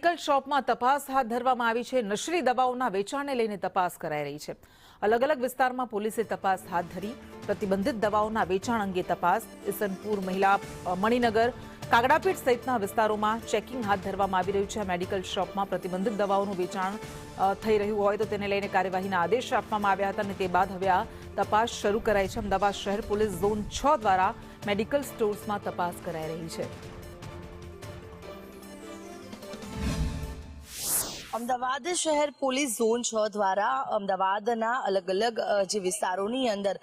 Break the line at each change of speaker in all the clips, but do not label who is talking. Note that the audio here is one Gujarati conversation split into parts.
મેડિકલ શોપમાં તપાસ હાથ ધરવામાં આવી છે। નશીલી દવાઓના વેચાણને લઈને તપાસ કરાઈ રહી છે। અલગ અલગ વિસ્તારમાં પોલીસે તપાસ હાથ ધરી। પ્રતિબંધિત દવાઓના વેચાણ અંગે તપાસ ઈસનપુર, મહિલા, મણિનગર, કાગડાપીઠ સહિતના વિસ્તારોમાં ચેકિંગ હાથ ધરવામાં આવી રહ્યું છે। મેડિકલ શોપમાં પ્રતિબંધિત દવાઓનું વેચાણ થઈ રહ્યું હોય તો તેને લઈને કાર્યવાહીના આદેશ આપવામાં આવ્યા હતા અને તે બાદ હવે આ તપાસ શરૂ કરાઈ છે। અમદાવાદ શહેર પોલીસ ઝોન 6 દ્વારા મેડિકલ સ્ટોર્સમાં તપાસ કરાઈ રહી છે।
અમદાવાદ શહેર પોલીસ ઝોન 6 દ્વારા અમદાવાદના અલગ અલગ જે વિસ્તારોની અંદર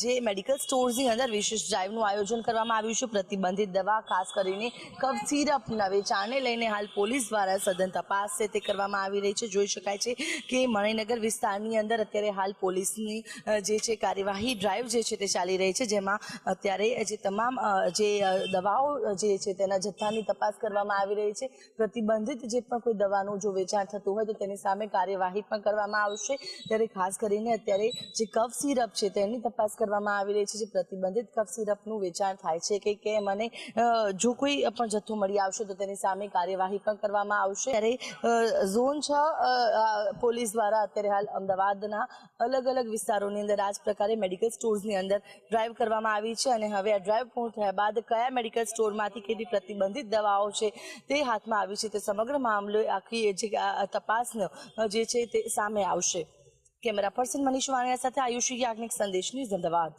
જે મેડિકલ સ્ટોર્સની અંદર વિશેષ ડ્રાઈવનું આયોજન કરવામાં આવ્યું છે। પ્રતિબંધિત દવા ખાસ કરીને કફ સિરપના વેચાણને લઈને હાલ પોલીસ દ્વારા સઘન તપાસ છે તે કરવામાં આવી રહી છે। જોઈ શકાય છે કે મણિનગર વિસ્તારની અંદર અત્યારે હાલ પોલીસની જે છે કાર્યવાહી ડ્રાઈવ જે છે તે ચાલી રહી છે, જેમાં અત્યારે જે તમામ જે દવાઓ જે છે તેના જથ્થાની તપાસ કરવામાં આવી રહી છે। પ્રતિબંધિત જે પણ કોઈ દવાનું જો વેચાણ થતું હોય તો તેની સામે કાર્યવાહી પણ કરવામાં આવશે। ત્યારે ખાસ કરીને અત્યારે જે કફ સિરપ છે તેની તપાસ કરવામાં આવી રહી છે। જે પ્રતિબંધિત કફ સિરપનું વેચાણ થાય છે કે કેમ અને જો કોઈ પણ જથ્થો મળી આવશે તો તેની સામે કાર્યવાહી પણ કરવામાં આવશે। ત્યારે ઝોન 6 પોલીસ દ્વારા અત્યારે હાલ અમદાવાદના અલગ અલગ વિસ્તારોની અંદર આ જ પ્રકારે મેડિકલ સ્ટોર્સની અંદર ડ્રાઈવ કરવામાં આવી છે અને હવે આ ડ્રાઈવ પૂર્ણ થયા બાદ કયા મેડિકલ સ્ટોરમાંથી કેટલી પ્રતિબંધિત દવાઓ છે તે હાથમાં આવી છે તે સમગ્ર મામલે આખી જે તપાસનો જે છે તે સામે આવશે। કેમેરા પર્સન મનીષ વાણિયા સાથે આયુષી યાજ્ઞિક, સંદેશ ન્યૂઝ, અમદાવાદ।